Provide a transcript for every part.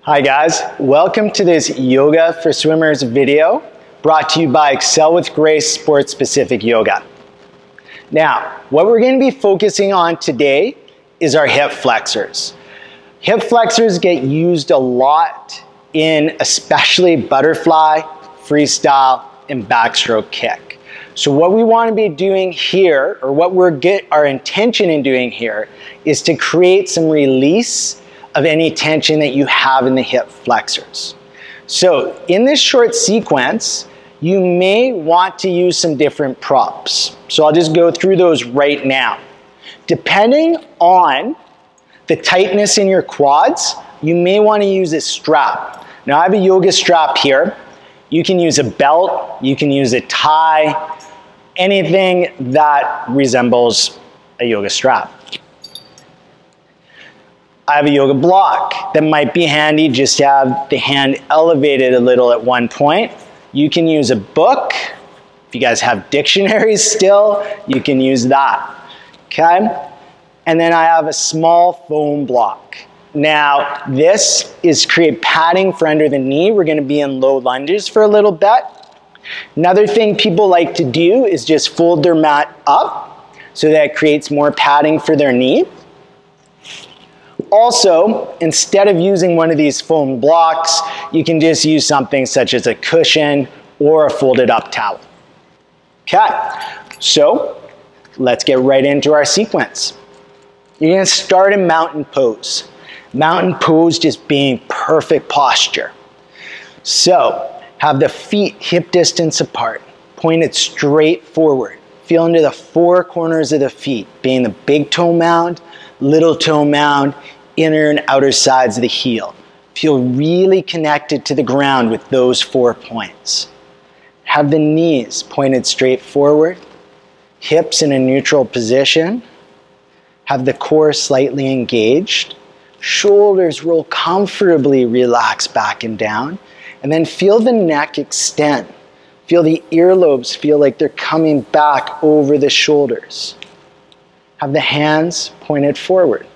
Hi guys, welcome to this Yoga for Swimmers video brought to you by Excel with Grace Sports Specific Yoga. Now, what we're going to be focusing on today is our hip flexors. Hip flexors get used a lot in especially butterfly, freestyle, and backstroke kick. So what we want to be doing here, or what our intention in doing here, is to create some release of any tension that you have in the hip flexors. So in this short sequence, you may want to use some different props. So I'll just go through those right now. Depending on the tightness in your quads, you may want to use a strap. Now I have a yoga strap here. You can use a belt, you can use a tie, anything that resembles a yoga strap. I have a yoga block that might be handy just to have the hand elevated a little at one point. You can use a book. If you guys have dictionaries still, you can use that, okay? And then I have a small foam block. Now, this is create padding for under the knee. We're gonna be in low lunges for a little bit. Another thing people like to do is just fold their mat up so that it creates more padding for their knee. Also, instead of using one of these foam blocks, you can just use something such as a cushion or a folded up towel. Okay, so let's get right into our sequence. You're gonna start in mountain pose. Mountain pose just being perfect posture. So, have the feet hip distance apart, pointed straight forward. Feel into the four corners of the feet, being the big toe mound, little toe mound, inner and outer sides of the heel. Feel really connected to the ground with those 4 points. Have the knees pointed straight forward, hips in a neutral position. Have the core slightly engaged. Shoulders roll comfortably, relax back and down. And then feel the neck extend. Feel the earlobes feel like they're coming back over the shoulders. Have the hands pointed forward.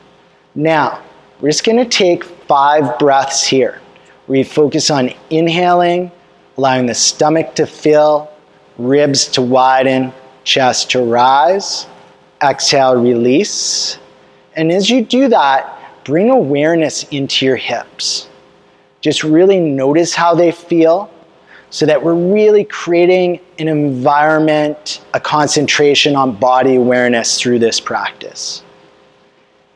Now, we're just going to take 5 breaths here. We focus on inhaling, allowing the stomach to fill, ribs to widen, chest to rise. Exhale, release. And as you do that, bring awareness into your hips. Just really notice how they feel so that we're really creating an environment, a concentration on body awareness through this practice.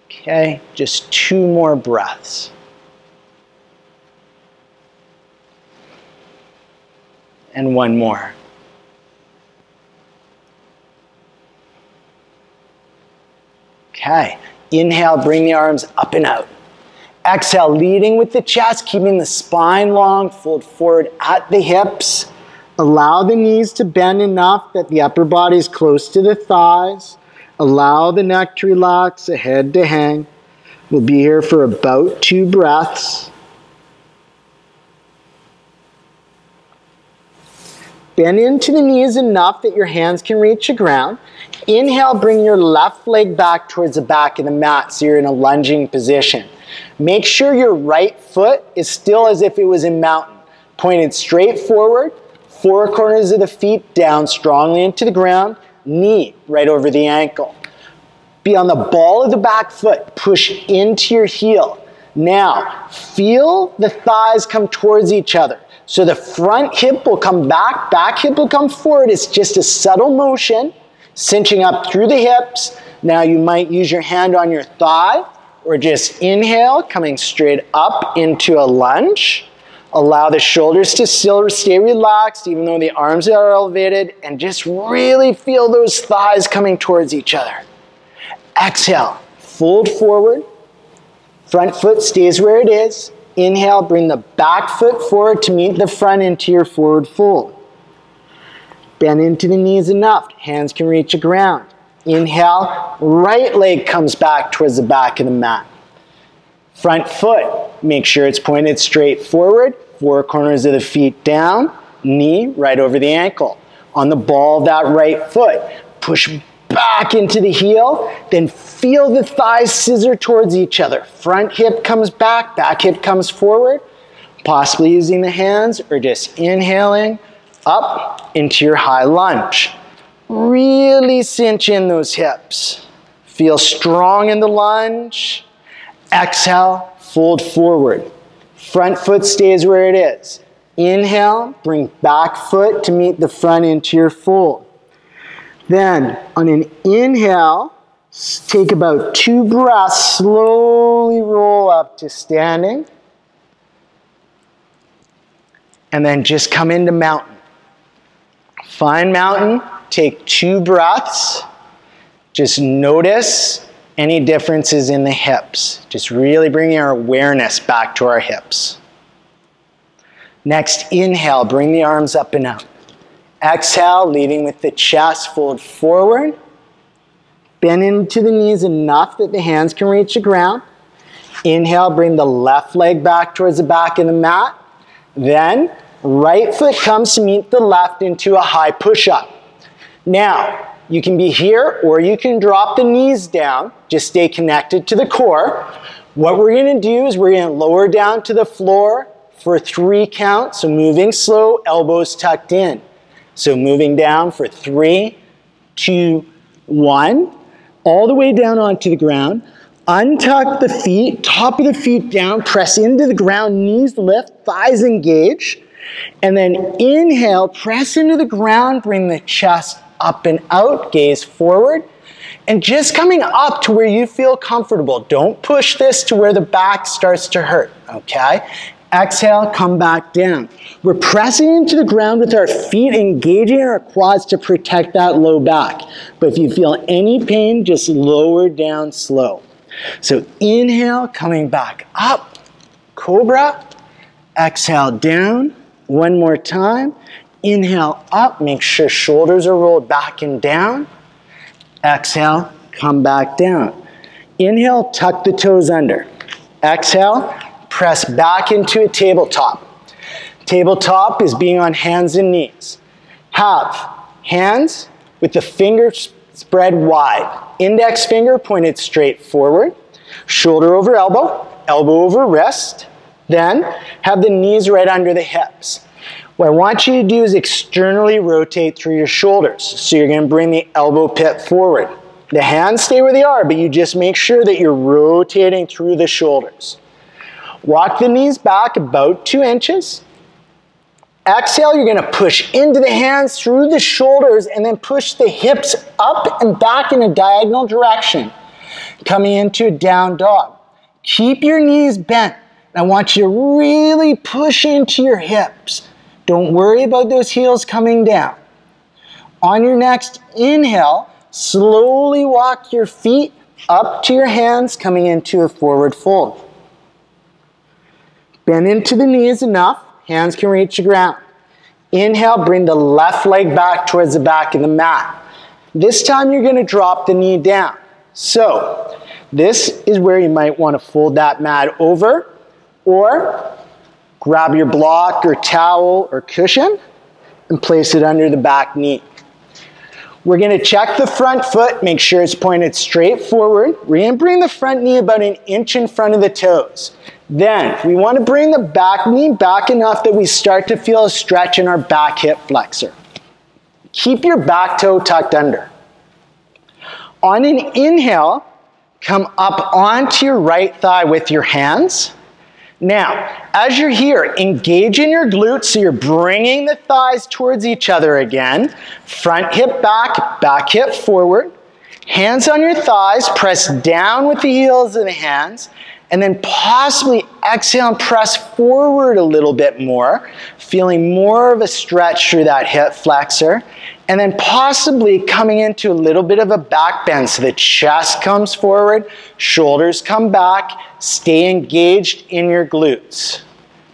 Okay, just 2 more breaths. And 1 more. Okay, inhale, bring the arms up and out. Exhale, leading with the chest, keeping the spine long, fold forward at the hips. Allow the knees to bend enough that the upper body is close to the thighs. Allow the neck to relax, the head to hang. We'll be here for about 2 breaths. Bend into the knees enough that your hands can reach the ground. Inhale, bring your left leg back towards the back of the mat so you're in a lunging position. Make sure your right foot is still as if it was in mountain. Pointed straight forward, 4 corners of the feet down strongly into the ground. Knee right over the ankle. Be on the ball of the back foot. Push into your heel. Now, feel the thighs come towards each other. So the front hip will come back hip will come forward. It's just a subtle motion, cinching up through the hips. Now you might use your hand on your thigh, or just inhale, coming straight up into a lunge. Allow the shoulders to still stay relaxed even though the arms are elevated, and just really feel those thighs coming towards each other. Exhale, fold forward. Front foot stays where it is. Inhale, bring the back foot forward to meet the front into your forward fold. Bend into the knees enough. Hands can reach the ground. Inhale, right leg comes back towards the back of the mat. Front foot, make sure it's pointed straight forward, 4 corners of the feet down, knee right over the ankle. On the ball of that right foot, push back into the heel, then feel the thighs scissor towards each other. Front hip comes back hip comes forward, possibly using the hands or just inhaling up into your high lunge. Really cinch in those hips. Feel strong in the lunge. Exhale, fold forward. Front foot stays where it is. Inhale, bring back foot to meet the front into your fold. Then, on an inhale, take about 2 breaths, slowly roll up to standing. And then just come into mountain. Find mountain, take 2 breaths. Just notice any differences in the hips. Just really bringing our awareness back to our hips. Next, inhale, bring the arms up and out. Exhale, leading with the chest, fold forward. Bend into the knees enough that the hands can reach the ground. Inhale, bring the left leg back towards the back of the mat. Then, right foot comes to meet the left into a high push-up. Now, you can be here or you can drop the knees down. Just stay connected to the core. What we're going to do is we're going to lower down to the floor for 3 counts. So moving slow, elbows tucked in. So moving down for 3, 2, 1. All the way down onto the ground. Untuck the feet, top of the feet down, press into the ground, knees lift, thighs engage. And then inhale, press into the ground, bring the chest up and out, gaze forward. And just coming up to where you feel comfortable. Don't push this to where the back starts to hurt, okay? Exhale, come back down. We're pressing into the ground with our feet, engaging our quads to protect that low back. But if you feel any pain, just lower down slow. So inhale, coming back up, cobra. Exhale, down. One more time. Inhale up, make sure shoulders are rolled back and down. Exhale, come back down. Inhale, tuck the toes under. Exhale, press back into a tabletop. Tabletop is being on hands and knees. Have hands with the fingers spread wide. Index finger pointed straight forward. Shoulder over elbow, elbow over wrist. Then have the knees right under the hips. What I want you to do is externally rotate through your shoulders. So you're going to bring the elbow pit forward. The hands stay where they are, but you just make sure that you're rotating through the shoulders. Walk the knees back about 2 inches. Exhale, you're going to push into the hands through the shoulders and then push the hips up and back in a diagonal direction. Coming into a down dog. Keep your knees bent. I want you to really push into your hips. Don't worry about those heels coming down. On your next inhale, slowly walk your feet up to your hands, coming into a forward fold. Bend into the knees enough, hands can reach the ground. Inhale, bring the left leg back towards the back of the mat. This time you're going to drop the knee down. So, this is where you might want to fold that mat over, or grab your block or towel or cushion and place it under the back knee. We're going to check the front foot, make sure it's pointed straight forward. We're going to bring the front knee about 1 inch in front of the toes. Then we want to bring the back knee back enough that we start to feel a stretch in our back hip flexor. Keep your back toe tucked under. On an inhale, come up onto your right thigh with your hands. Now, as you're here, engage in your glutes so you're bringing the thighs towards each other again. Front hip back, back hip forward. Hands on your thighs, press down with the heels of the hands, and then possibly exhale and press forward a little bit more, feeling more of a stretch through that hip flexor, and then possibly coming into a little bit of a back bend so the chest comes forward, shoulders come back, stay engaged in your glutes.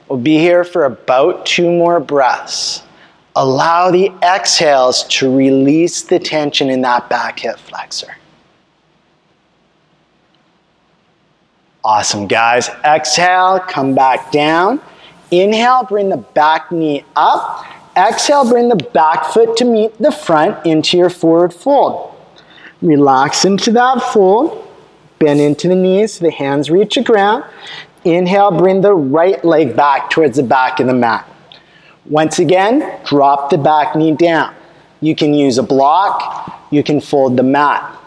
We'll be here for about 2 more breaths. Allow the exhales to release the tension in that back hip flexor. Awesome, guys. Exhale, come back down. Inhale, bring the back knee up. Exhale, bring the back foot to meet the front into your forward fold. Relax into that fold. Bend into the knees so the hands reach the ground. Inhale, bring the right leg back towards the back of the mat. Once again, drop the back knee down. You can use a block. You can fold the mat.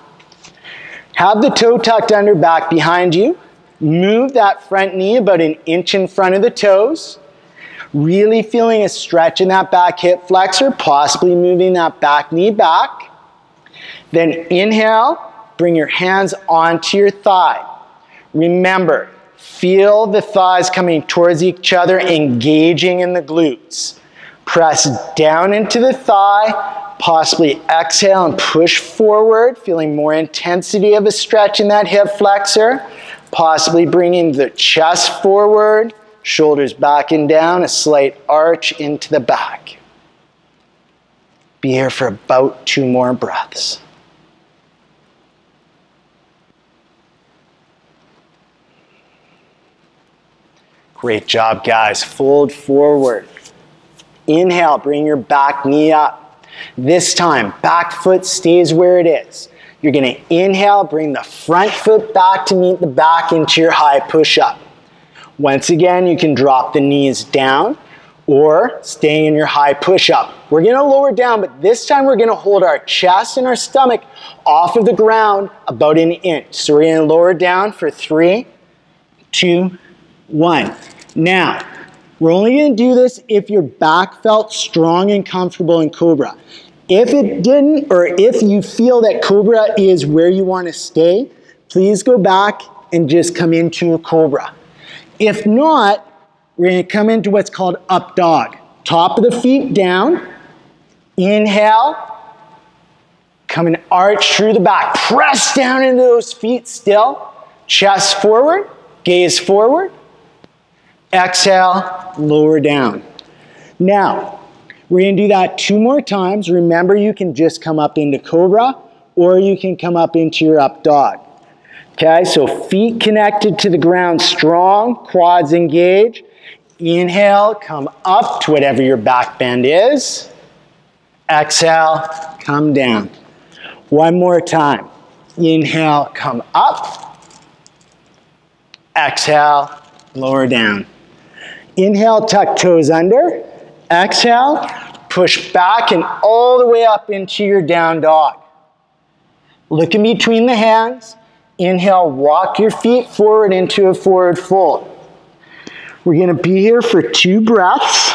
Have the toe tucked under back behind you. Move that front knee about an inch in front of the toes. Really feeling a stretch in that back hip flexor, possibly moving that back knee back. Then inhale, bring your hands onto your thigh. Remember, feel the thighs coming towards each other, engaging in the glutes. Press down into the thigh, possibly exhale and push forward, feeling more intensity of a stretch in that hip flexor. Possibly bringing the chest forward, shoulders back and down, a slight arch into the back. Be here for about 2 more breaths. Great job, guys. Fold forward. Inhale, bring your back knee up. This time, back foot stays where it is. You're going to inhale, bring the front foot back to meet the back into your high push-up. Once again, you can drop the knees down or stay in your high push-up. We're going to lower down, but this time we're going to hold our chest and our stomach off of the ground about an inch. So we're going to lower down for 3, 2, 1. Now, we're only going to do this if your back felt strong and comfortable in Cobra. If it didn't, or if you feel that Cobra is where you want to stay, please go back and just come into a Cobra. If not, we're going to come into what's called up dog. Top of the feet down. Inhale. Come and arch through the back. Press down into those feet still. Chest forward. Gaze forward. Exhale. Lower down. Now, we're going to do that 2 more times. Remember, you can just come up into Cobra or you can come up into your up dog. Okay, so feet connected to the ground strong, quads engaged. Inhale, come up to whatever your back bend is. Exhale, come down. 1 more time. Inhale, come up. Exhale, lower down. Inhale, tuck toes under. Exhale, push back and all the way up into your down dog. Look in between the hands. Inhale, walk your feet forward into a forward fold. We're going to be here for 2 breaths.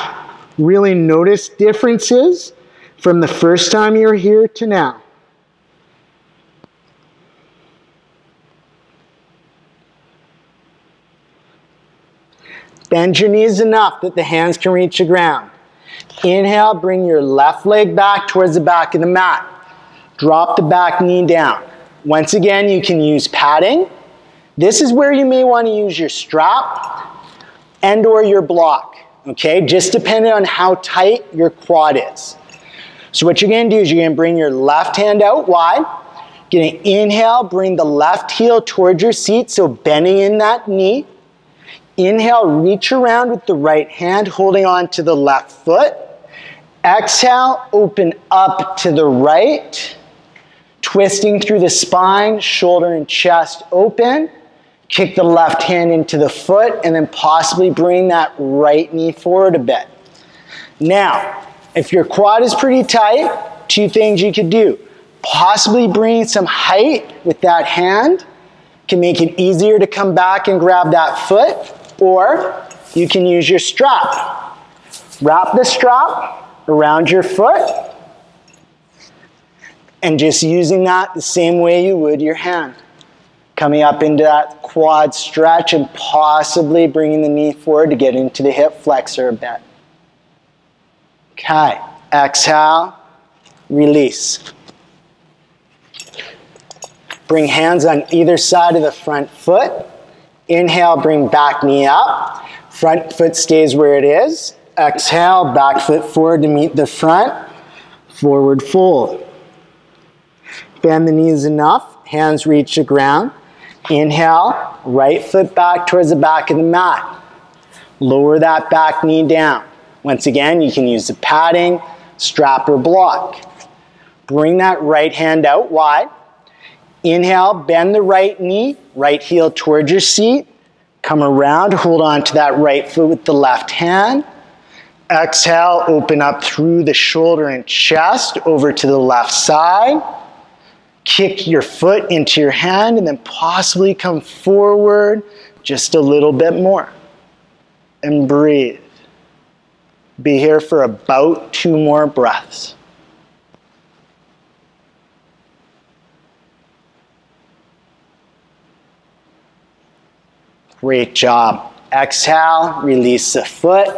Really notice differences from the first time you were here to now. Bend your knees enough that the hands can reach the ground. Inhale, bring your left leg back towards the back of the mat. Drop the back knee down. Once again, you can use padding. This is where you may want to use your strap and or your block, okay? Just depending on how tight your quad is. So what you're going to do is you're going to bring your left hand out wide. You're going to inhale, bring the left heel towards your seat, so bending in that knee. Inhale, reach around with the right hand, holding on to the left foot. Exhale, open up to the right. Twisting through the spine, shoulder and chest open. Kick the left hand into the foot and then possibly bring that right knee forward a bit. Now, if your quad is pretty tight, 2 things you could do. Possibly bring some height with that hand. Can make it easier to come back and grab that foot. Or you can use your strap. Wrap the strap around your foot. And just using that the same way you would your hand. Coming up into that quad stretch and possibly bringing the knee forward to get into the hip flexor a bit. Okay, exhale, release. Bring hands on either side of the front foot. Inhale, bring back knee up. Front foot stays where it is. Exhale, back foot forward to meet the front. Forward fold. Bend the knees enough. Hands reach the ground. Inhale, right foot back towards the back of the mat. Lower that back knee down. Once again, you can use the padding, strap, or block. Bring that right hand out wide. Inhale, bend the right knee, right heel towards your seat. Come around, hold on to that right foot with the left hand. Exhale, open up through the shoulder and chest over to the left side. Kick your foot into your hand and then possibly come forward just a little bit more. And breathe. Be here for about 2 more breaths. Great job. Exhale, release the foot.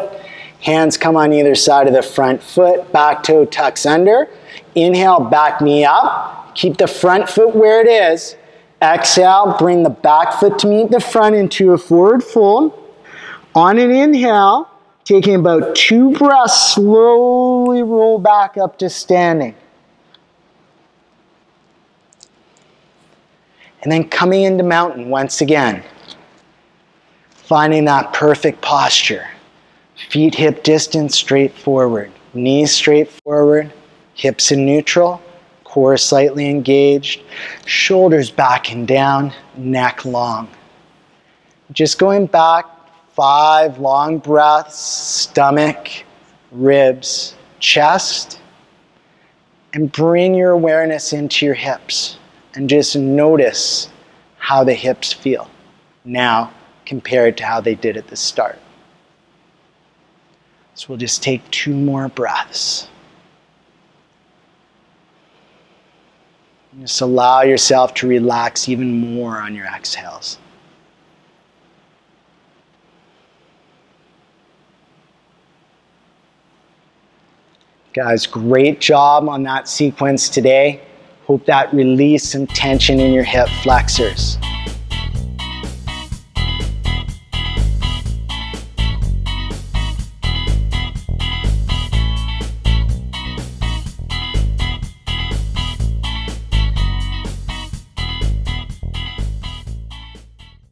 Hands come on either side of the front foot. Back toe tucks under. Inhale, back knee up. Keep the front foot where it is. Exhale, bring the back foot to meet the front into a forward fold. On an inhale, taking about 2 breaths, slowly roll back up to standing. And then coming into mountain once again. Finding that perfect posture. Feet hip distance straight forward. Knees straight forward. Hips in neutral. Core slightly engaged. Shoulders back and down. Neck long. Just going back 5 long breaths. Stomach, ribs, chest. And bring your awareness into your hips. And just notice how the hips feel now compared to how they did at the start. So we'll just take 2 more breaths. Just allow yourself to relax even more on your exhales. Guys, great job on that sequence today. Hope that released some tension in your hip flexors.